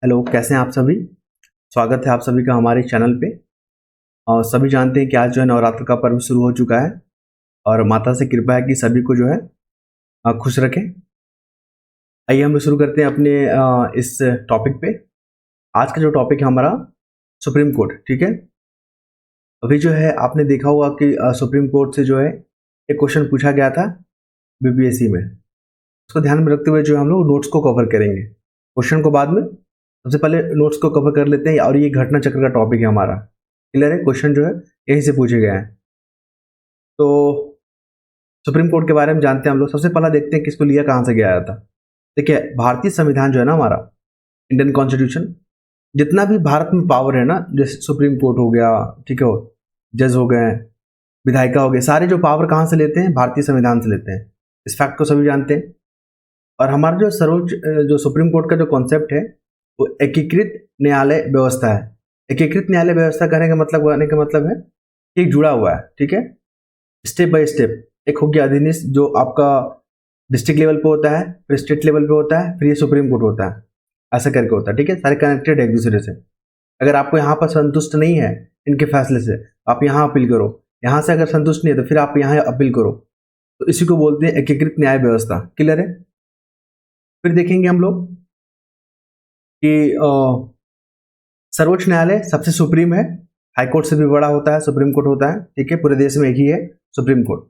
Hello, कैसे हैं आप सभी। स्वागत है आप सभी का हमारे चैनल पे। और सभी जानते हैं कि आज जो है नवरात्र का पर्व शुरू हो चुका है और माता से कृपा है कि सभी को जो है खुश रखें। आइए हम शुरू करते हैं अपने इस टॉपिक पे। आज का जो टॉपिक है हमारा सुप्रीम कोर्ट, ठीक है। अभी जो है आपने देखा होगा कि सुप्रीम कोर्ट से जो है एक क्वेश्चन पूछा गया था बीपीएससी में। उसको ध्यान में रखते हुए जो हम लोग नोट्स को कवर करेंगे, क्वेश्चन को बाद में। सबसे पहले नोट्स को कवर कर लेते हैं और ये घटना चक्र का टॉपिक है हमारा। क्लियर है, क्वेश्चन जो है यहीं से पूछे गए हैं। तो सुप्रीम कोर्ट के बारे में जानते हैं हम लोग। सबसे पहला देखते हैं किसको लिया, कहाँ से गया आया था। देखिए, भारतीय संविधान जो है ना हमारा, इंडियन कॉन्स्टिट्यूशन, जितना भी भारत में पावर है ना, जैसे सुप्रीम कोर्ट हो गया, ठीक है, जज हो गए, विधायिका हो गए, सारे जो पावर कहाँ से लेते हैं, भारतीय संविधान से लेते हैं। इस फैक्ट को सभी जानते हैं। और हमारा जो सर्वोच्च जो सुप्रीम कोर्ट का जो कॉन्सेप्ट है वो एकीकृत न्यायालय व्यवस्था है। एकीकृत न्यायालय व्यवस्था कहने का मतलब है कि जुड़ा हुआ है, ठीक है, स्टेप बाय स्टेप। एक हो गया अधिनियम जो आपका डिस्ट्रिक्ट लेवल पे होता है, फिर स्टेट लेवल पे होता है, फिर ये सुप्रीम कोर्ट होता है, ऐसा करके होता है, ठीक है। सारे कनेक्टेड है एक दूसरे से। अगर आपको यहाँ पर संतुष्ट नहीं है इनके फैसले से, आप यहाँ अपील करो। यहाँ से अगर संतुष्ट नहीं है तो फिर आप यहाँ अपील करो। तो इसी को बोलते हैं एकीकृत न्याय व्यवस्था। क्लियर है। फिर देखेंगे हम लोग कि सर्वोच्च न्यायालय सबसे सुप्रीम है, हाईकोर्ट से भी बड़ा होता है, सुप्रीम कोर्ट होता है, ठीक है। पूरे देश में एक ही है सुप्रीम कोर्ट।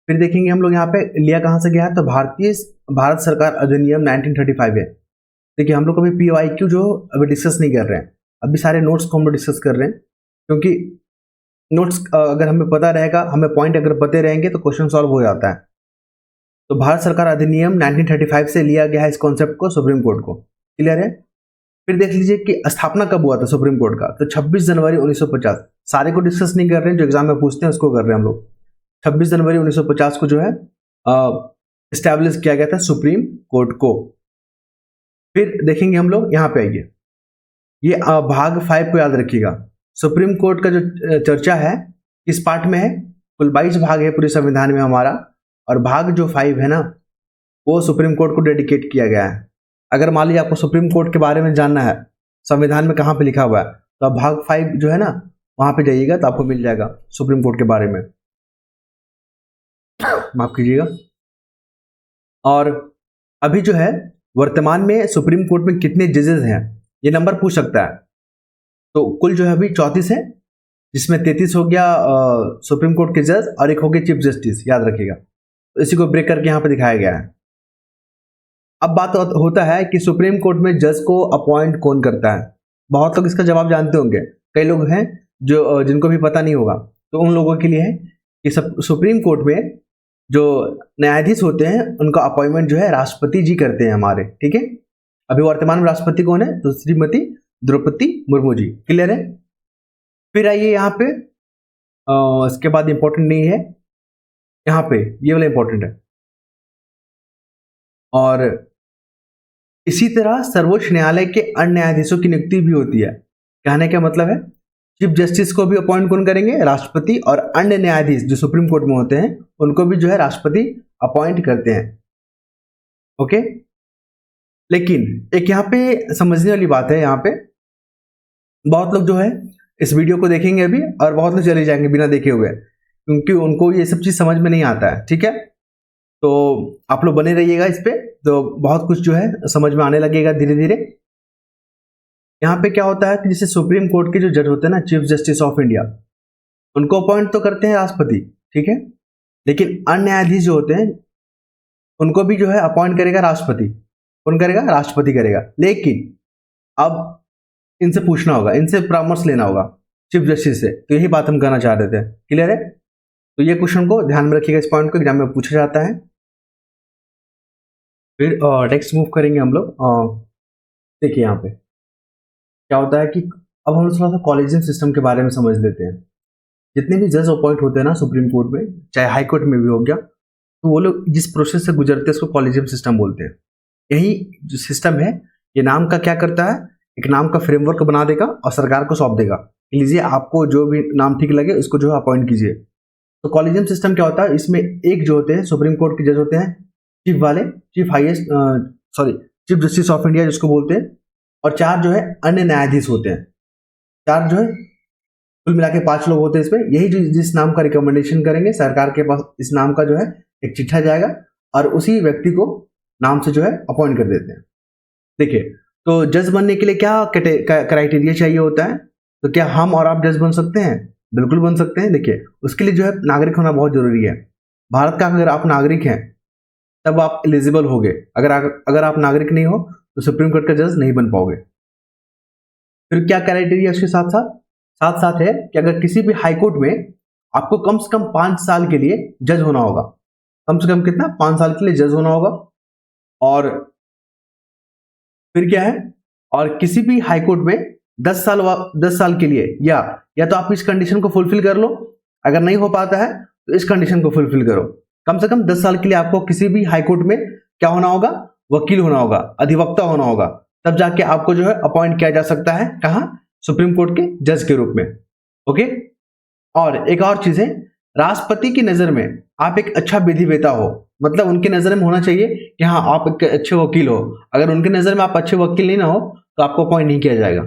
फिर देखेंगे हम लोग यहाँ पे लिया कहाँ से गया है, तो भारत सरकार अधिनियम 1935 है। देखिए, हम लोग अभी PYQ जो अभी डिस्कस नहीं कर रहे हैं, अभी सारे नोट्स को हम लोग डिस्कस कर रहे हैं, क्योंकि नोट्स अगर हमें पता रहेगा, हमें पॉइंट अगर पते रहेंगे तो क्वेश्चन सॉल्व हो जाता है। तो भारत सरकार अधिनियम 1935 से लिया गया है इस कॉन्सेप्ट को सुप्रीम कोर्ट को। क्लियर है। फिर देख लीजिए कि स्थापना कब हुआ था सुप्रीम कोर्ट का, तो 26 जनवरी 1950। सारे को डिस्कस नहीं कर रहे हैं, जो एग्जाम में पूछते हैं उसको कर रहे हैं हम लोग। 26 जनवरी 1950 को जो है इस्टेब्लिश किया गया था सुप्रीम कोर्ट को। फिर देखेंगे हम लोग, यहाँ पे आइए, ये भाग 5 को याद रखिएगा। सुप्रीम कोर्ट का जो चर्चा है इस पार्ट में है, कुल 22 भाग है पूरे संविधान में हमारा, और भाग जो 5 है ना वो सुप्रीम कोर्ट को डेडिकेट किया गया है। अगर मान लीजिए आपको सुप्रीम कोर्ट के बारे में जानना है, संविधान में कहाँ पे लिखा हुआ है, तो आप भाग 5 जो है ना वहां पे जाइएगा तो आपको मिल जाएगा सुप्रीम कोर्ट के बारे में। माफ कीजिएगा। और अभी जो है वर्तमान में सुप्रीम कोर्ट में कितने जजेस हैं, ये नंबर पूछ सकता है। तो कुल जो है अभी 34 है, जिसमें 33 हो गया सुप्रीम कोर्ट के जज और एक हो गया चीफ जस्टिस, याद रखिएगा। तो इसी को ब्रेक करके यहाँ पे दिखाया गया है। अब बात होता है कि सुप्रीम कोर्ट में जज को अपॉइंट कौन करता है। बहुत लोग इसका जवाब जानते होंगे, कई लोग हैं जो जिनको भी पता नहीं होगा। तो उन लोगों के लिए है कि सुप्रीम कोर्ट में जो न्यायाधीश होते हैं उनका अपॉइंटमेंट जो है राष्ट्रपति जी करते हैं हमारे, ठीक है। अभी वर्तमान में राष्ट्रपति कौन है, तो श्रीमती द्रौपदी मुर्मू जी। क्लियर है। फिर आइए यहाँ पे, इसके बाद इंपॉर्टेंट नहीं है, यहाँ पे ये वाला इंपॉर्टेंट है। और इसी तरह सर्वोच्च न्यायालय के अन्य न्यायाधीशों की नियुक्ति भी होती है। कहने का मतलब है चीफ जस्टिस को भी अपॉइंट कौन करेंगे, राष्ट्रपति, और अन्य न्यायाधीश जो सुप्रीम कोर्ट में होते हैं उनको भी जो है राष्ट्रपति अपॉइंट करते हैं। ओके। लेकिन एक यहाँ पे समझने वाली बात है, यहाँ पे बहुत लोग जो है इस वीडियो को देखेंगे अभी और बहुत लोग चले जाएंगे बिना देखे हुए, क्योंकि उनको ये सब चीज समझ में नहीं आता है, ठीक है। तो आप लोग बने रहिएगा इस पे, तो बहुत कुछ जो है समझ में आने लगेगा धीरे धीरे। यहाँ पे क्या होता है कि जैसे सुप्रीम कोर्ट के जो जज होते हैं ना, चीफ जस्टिस ऑफ इंडिया, उनको अपॉइंट तो करते हैं राष्ट्रपति, ठीक है। लेकिन अन्य न्यायाधीश जो होते हैं उनको भी जो है अपॉइंट करेगा राष्ट्रपति। कौन करेगा, राष्ट्रपति करेगा। लेकिन अब इनसे पूछना होगा, इनसे परामर्श लेना होगा चीफ जस्टिस से। तो यही बात हम कहना चाह रहे थे। क्लियर है। तो ये क्वेश्चन को ध्यान में रखिएगा, इस पॉइंट को एग्जाम में पूछा जाता है। फिर नेक्स्ट मूव करेंगे हम लोग। देखिए यहाँ पे क्या होता है कि अब हम थोड़ा सा कॉलेजियम सिस्टम के बारे में समझ लेते हैं। जितने भी जज अपॉइंट होते हैं ना सुप्रीम कोर्ट में, चाहे हाई कोर्ट में भी हो गया, तो वो लोग जिस प्रोसेस से गुजरते हैं उसको कॉलेजियम सिस्टम बोलते हैं। यही जो सिस्टम है ये नाम का क्या करता है, एक नाम का फ्रेमवर्क बना देगा और सरकार को सौंप देगा, लीजिए आपको जो भी नाम ठीक लगे उसको जो है अपॉइंट कीजिए। तो कॉलेजियम सिस्टम क्या होता है, इसमें एक जो होते हैं सुप्रीम कोर्ट के जज होते हैं चीफ वाले, chief highest, sorry chief justice of India जिसको बोलते हैं, और 4 जो है अन्य न्यायाधीश होते हैं। 4 जो है कुल मिला के 5 लोग होते हैं इसमें। यही जिस नाम का रिकमेंडेशन करेंगे सरकार के पास, इस नाम का जो है एक चिट्ठा जाएगा और उसी व्यक्ति को नाम से जो है अपॉइंट कर देते हैं। देखिए, तो जज बनने के लिए क्या क्राइटेरिया चाहिए होता है? तो क्या हम और आप जज बन सकते हैं? बिल्कुल बन सकते हैं। देखिए, उसके लिए जो है नागरिक होना बहुत जरूरी है। भारत का अगर आप नागरिक हैं तब आप एलिजिबल होगे। अगर आप नागरिक नहीं हो तो सुप्रीम कोर्ट का जज नहीं बन पाओगे। फिर क्या क्राइटेरिया उसके साथ साथ है कि अगर किसी भी हाई कोर्ट में आपको कम से कम 5 साल के लिए जज होना होगा। कम से कम कितना? 5 साल के लिए जज होना होगा। और फिर क्या है, और किसी भी हाई कोर्ट में 10 साल के लिए या तो आप इस कंडीशन को फुलफिल कर लो, अगर नहीं हो पाता है तो इस कंडीशन को फुलफिल करो। कम से कम 10 साल के लिए आपको किसी भी हाई कोर्ट में क्या होना होगा? वकील होना होगा, अधिवक्ता होना होगा। तब जाके आपको जो है अपॉइंट किया जा सकता है। कहां? सुप्रीम कोर्ट के जज के रूप में। ओके। और एक और चीज है, राष्ट्रपति की नजर में आप एक अच्छा विधिवेता हो, मतलब उनकी नजर में होना चाहिए कि हाँ आप एक अच्छे वकील हो। अगर उनकी नजर में आप अच्छे वकील नहीं ना हो तो आपको अपॉइंट नहीं किया जाएगा।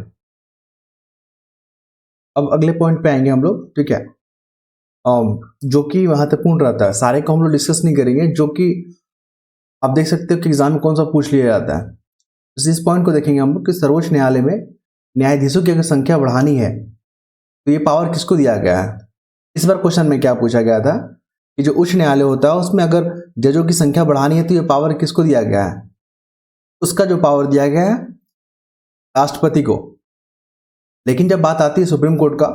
अब अगले पॉइंट पे आएंगे हम लोग, ठीक है, जो कि महत्वपूर्ण रहता है। सारे को हम लोग डिस्कस नहीं करेंगे, जो कि आप देख सकते हो कि एग्जाम में कौन सा पूछ लिया जाता है। तो इस पॉइंट को देखेंगे हम लोग कि सर्वोच्च न्यायालय में न्यायाधीशों की अगर संख्या बढ़ानी है तो ये पावर किसको दिया गया है? इस बार क्वेश्चन में क्या पूछा गया था कि जो उच्च न्यायालय होता है उसमें अगर जजों की संख्या बढ़ानी है तो ये पावर किसको दिया गया है? उसका जो पावर दिया गया है राष्ट्रपति को। लेकिन जब बात आती है सुप्रीम कोर्ट का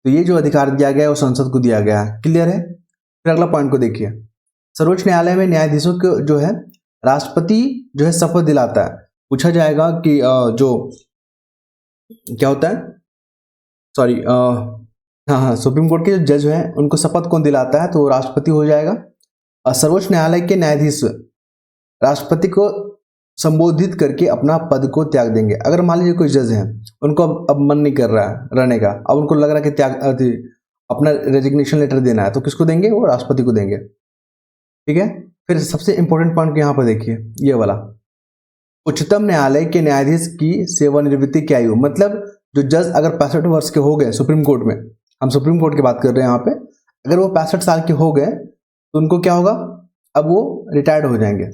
तो ये जो अधिकार दिया गया है वो संसद को दिया गया है। क्लियर है? फिर अगला पॉइंट को देखिए, सर्वोच्च न्यायालय में न्यायाधीशों को जो है राष्ट्रपति जो है शपथ दिलाता है। पूछा जाएगा कि जो क्या होता है, सॉरी, हाँ, सुप्रीम कोर्ट के जो जज हैं उनको शपथ कौन दिलाता है? तो वो राष्ट्रपति हो जाएगा। सर्वोच्च न्यायालय के न्यायाधीश राष्ट्रपति को संबोधित करके अपना पद को त्याग देंगे। अगर मान लीजिए कोई जज है, उनको अब मन नहीं कर रहा है रहने का, अब उनको लग रहा है कि अपना रेजिग्नेशन लेटर देना है, तो किसको देंगे? वो राष्ट्रपति को देंगे। ठीक है। फिर सबसे इंपॉर्टेंट पॉइंट यहाँ पर देखिए, ये वाला, उच्चतम न्यायालय के न्यायाधीश की सेवानिवृत्ति की आयु, मतलब जो जज अगर 65 वर्ष के हो गए सुप्रीम कोर्ट में, हम सुप्रीम कोर्ट की बात कर रहे हैं यहाँ पे, अगर वो 65 साल के हो गए तो उनको क्या होगा? अब वो रिटायर्ड हो जाएंगे।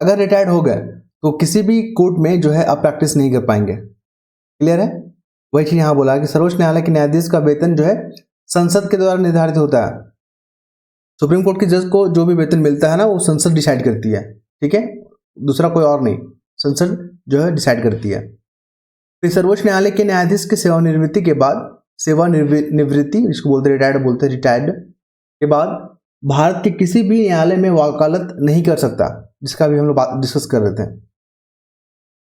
अगर रिटायर्ड हो गए तो किसी भी कोर्ट में जो है अब प्रैक्टिस नहीं कर पाएंगे। क्लियर है? वही चीज यहां बोला कि सर्वोच्च न्यायालय के न्यायाधीश का वेतन जो है संसद के द्वारा निर्धारित होता है। सुप्रीम कोर्ट के जज को जो भी वेतन मिलता है ना वो संसद डिसाइड करती है। ठीक है, दूसरा कोई और नहीं, संसद जो है डिसाइड करती है। फिर सर्वोच्च न्यायालय के न्यायाधीश की सेवानिवृत्ति के बाद, सेवानिवृत्ति जिसको बोलते हैं रिटायर्ड, बोलते हैं रिटायर्ड के बाद भारत के किसी भी न्यायालय में वकालत नहीं कर सकता, जिसका भी हम लोग बात डिस्कस कर रहे थे।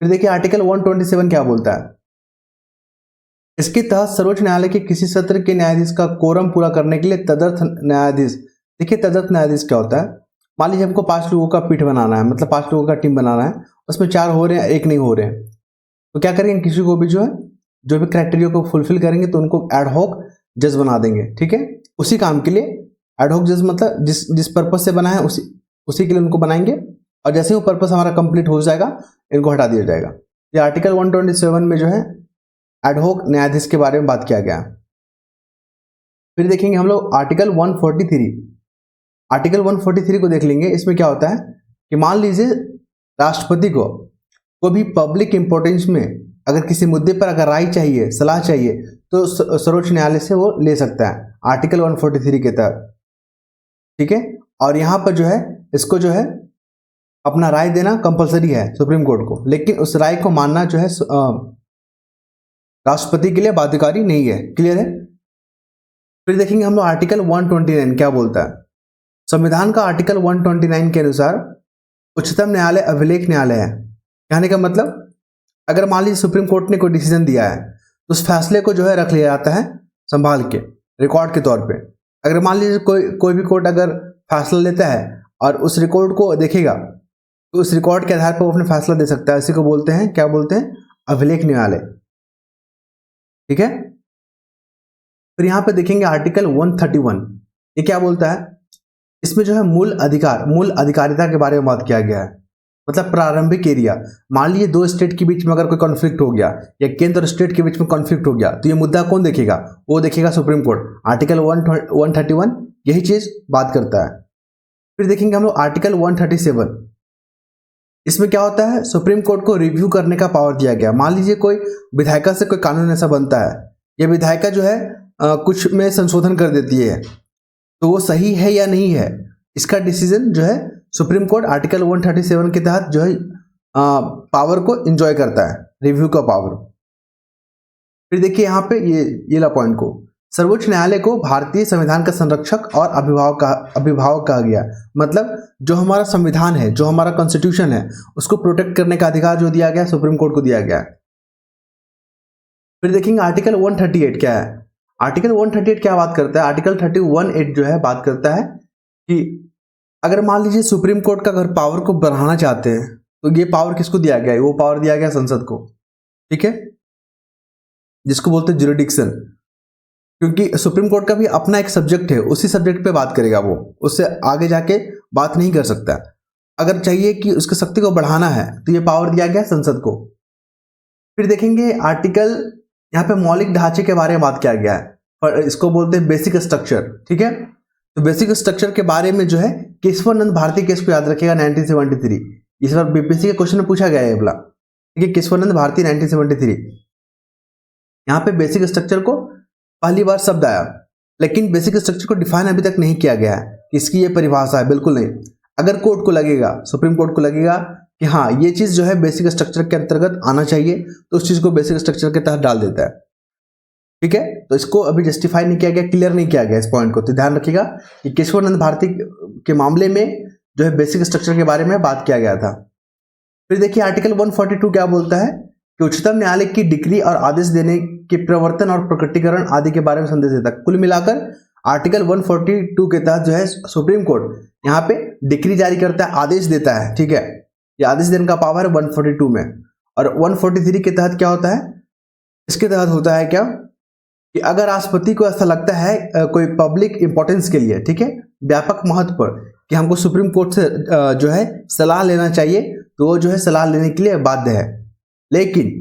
फिर देखिए आर्टिकल 127 क्या बोलता है। इसके तहत सर्वोच्च न्यायालय के किसी सत्र के न्यायाधीश का कोरम पूरा करने के लिए तदर्थ न्यायाधीश, देखिए तदर्थ न्यायाधीश क्या होता है, मान लीजिए हमको 5 लोगों का पीठ बनाना है, मतलब 5 लोगों का टीम बनाना है, उसमें 4 हो रहे हैं, 1 नहीं हो रहे हैं, तो क्या करेंगे, किसी को भी जो भी क्राइटेरिया को फुलफिल करेंगे तो उनको एडहॉक जज बना देंगे। ठीक है, उसी काम के लिए एडहॉक जज, मतलब जिस पर्पज से बना है उसी के लिए उनको बनाएंगे, और जैसे वो पर्पस हमारा कंप्लीट हो जाएगा इनको हटा दिया जाएगा। ये आर्टिकल 127 में जो है एडहॉक न्यायाधीश के बारे में बात किया गया। फिर देखेंगे हम लोग आर्टिकल 143, आर्टिकल 143 को देख लेंगे। इसमें क्या होता है कि मान लीजिए राष्ट्रपति को कोई भी पब्लिक इंपॉर्टेंस में अगर किसी मुद्दे पर अगर राय चाहिए, सलाह चाहिए, तो सर्वोच्च न्यायालय से वो ले सकता है आर्टिकल 143 के तहत। ठीक है, और यहां पर जो है इसको जो है अपना राय देना कंपलसरी है सुप्रीम कोर्ट को, लेकिन उस राय को मानना जो है राष्ट्रपति के लिए बाध्यकारी नहीं है। क्लियर है? फिर देखेंगे हम लोग आर्टिकल 129 क्या बोलता है। संविधान का आर्टिकल 129 के अनुसार उच्चतम न्यायालय अभिलेख न्यायालय है। कहने का मतलब अगर मान लीजिए सुप्रीम कोर्ट ने कोई डिसीजन दिया है तो उस फैसले को जो है रख लिया जाता है संभाल के, रिकॉर्ड के तौर पे। अगर मान लीजिए कोई भी कोर्ट अगर फैसला लेता है और उस रिकॉर्ड को देखेगा तो उस रिकॉर्ड के आधार पर वो अपना फैसला दे सकता है। इसी को बोलते हैं, क्या बोलते हैं, अभिलेख न्यायालय। ठीक है। फिर यहां पे देखेंगे आर्टिकल 131, ये क्या बोलता है। इसमें जो है मूल अधिकारिता के बारे में बात किया गया है। मतलब प्रारंभिक एरिया। मान लीजिए दो स्टेट के बीच में अगर कोई कॉन्फ्लिक्ट हो गया या केंद्र और स्टेट के बीच में कॉन्फ्लिक्ट हो गया, तो ये मुद्दा कौन देखेगा? वो देखेगा सुप्रीम कोर्ट। आर्टिकल 131 यही चीज बात करता है। फिर देखेंगे हम लोग आर्टिकल 137। इसमें क्या होता है? सुप्रीम कोर्ट को रिव्यू करने का पावर दिया गया। मान लीजिए कोई विधायिका से कोई कानून ऐसा बनता है, या विधायिका जो है कुछ में संशोधन कर देती है, तो वो सही है या नहीं है, इसका डिसीजन जो है सुप्रीम कोर्ट आर्टिकल 137 के तहत जो है पावर को एंजॉय करता है, रिव्यू का पावर। फिर देखिए यहाँ पे ये ला पॉइंट को, सर्वोच्च न्यायालय को भारतीय संविधान का संरक्षक और अभिभावक कहा गया। मतलब जो हमारा संविधान है, जो हमारा कॉन्स्टिट्यूशन है, उसको प्रोटेक्ट करने का अधिकार जो दिया गया सुप्रीम कोर्ट को दिया गया है। फिर देखेंगे आर्टिकल 138 क्या है। आर्टिकल 138 क्या बात करता है? आर्टिकल 31(8) जो है बात करता है कि अगर मान लीजिए सुप्रीम कोर्ट का अगर पावर को बढ़ाना चाहते हैं, तो ये पावर किसको दिया गया है? वो पावर दिया गया संसद को, ठीक है, जिसको बोलते हैं ज्यूरिडिक्शन। क्योंकि सुप्रीम कोर्ट का भी अपना एक सब्जेक्ट है, उसी सब्जेक्ट पे बात करेगा वो, उससे आगे जाके बात नहीं कर सकता। अगर चाहिए कि उसकी शक्ति को बढ़ाना है, तो ये पावर दिया गया संसद को। फिर देखेंगे आर्टिकल, यहाँ पे मौलिक ढांचे के बारे में बात किया गया है, और इसको बोलते हैं बेसिक स्ट्रक्चर, ठीक है। तो बेसिक स्ट्रक्चर के बारे में जो है केशवानंद भारती केस को याद रखिएगा, 1973। इस बार बीपीएससी के क्वेश्चन में पूछा गया है बोला, ठीक है, केशवानंद भारती 1973। यहाँ पे बेसिक स्ट्रक्चर को पहली बार शब्द आया, लेकिन बेसिक स्ट्रक्चर को डिफाइन अभी तक नहीं किया गया है, इसकी ये परिभाषा है, बिल्कुल नहीं। अगर कोर्ट को लगेगा, सुप्रीम कोर्ट को लगेगा कि हाँ ये चीज जो है बेसिक स्ट्रक्चर के अंतर्गत आना चाहिए, तो उस चीज को बेसिक स्ट्रक्चर के तहत डाल देता है, ठीक है। तो इसको अभी जस्टिफाई नहीं किया गया, क्लियर नहीं किया गया इस पॉइंट को, तो ध्यान रखिएगा कि केशवानंद भारती के मामले में जो है बेसिक स्ट्रक्चर के बारे में बात किया गया था। फिर देखिए आर्टिकल 142 क्या बोलता है कि उच्चतम न्यायालय की डिक्री और आदेश देने के प्रवर्तन और प्रकटीकरण आदि के बारे में संदेश देता है। कुल मिलाकर आर्टिकल 142 के तहत जो है सुप्रीम कोर्ट यहाँ पे डिक्री जारी करता है, आदेश देता है, ठीक है। ये आदेश देने का पावर है 142 में। और 143 के तहत क्या होता है? इसके तहत होता है क्या कि अगर राष्ट्रपति को ऐसा लगता है कोई पब्लिक इंपॉर्टेंस के लिए, ठीक है, व्यापक महत्व पर, कि हमको सुप्रीम कोर्ट से जो है सलाह लेना चाहिए, तो वो जो है सलाह लेने के लिए बाध्य है। लेकिन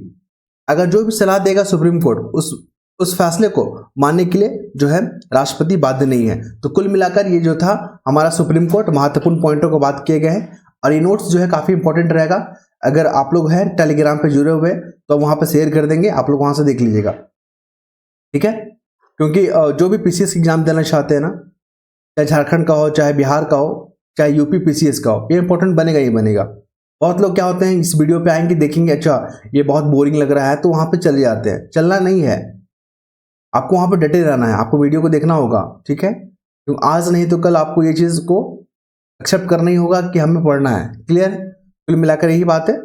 अगर जो भी सलाह देगा सुप्रीम कोर्ट, उस फैसले को मानने के लिए जो है राष्ट्रपति बाध्य नहीं है। तो कुल मिलाकर ये जो था हमारा सुप्रीम कोर्ट, महत्वपूर्ण पॉइंटों को बात किए गए हैं, और ये नोट्स जो है काफी इंपॉर्टेंट रहेगा। अगर आप लोग हैं टेलीग्राम पे जुड़े हुए, तो वहां पे शेयर कर देंगे, आप लोग वहां से देख लीजिएगा, ठीक है। क्योंकि जो भी पीसीएस एग्जाम देना चाहते हैं ना, चाहे झारखंड का हो, चाहे बिहार का हो, चाहे यूपी पीसीएस का हो, ये इंपॉर्टेंट बनेगा ही बनेगा। बहुत लोग क्या होते हैं, इस वीडियो पे आएंगे, देखेंगे अच्छा ये बहुत बोरिंग लग रहा है, तो वहां पे चले जाते हैं। चलना नहीं है, आपको वहां पे डटे रहना है, आपको वीडियो को देखना होगा, ठीक है। क्योंकि आज नहीं तो कल आपको ये चीज को एक्सेप्ट करना ही होगा कि हमें पढ़ना है। क्लियर? कुल मिलाकर यही बात है।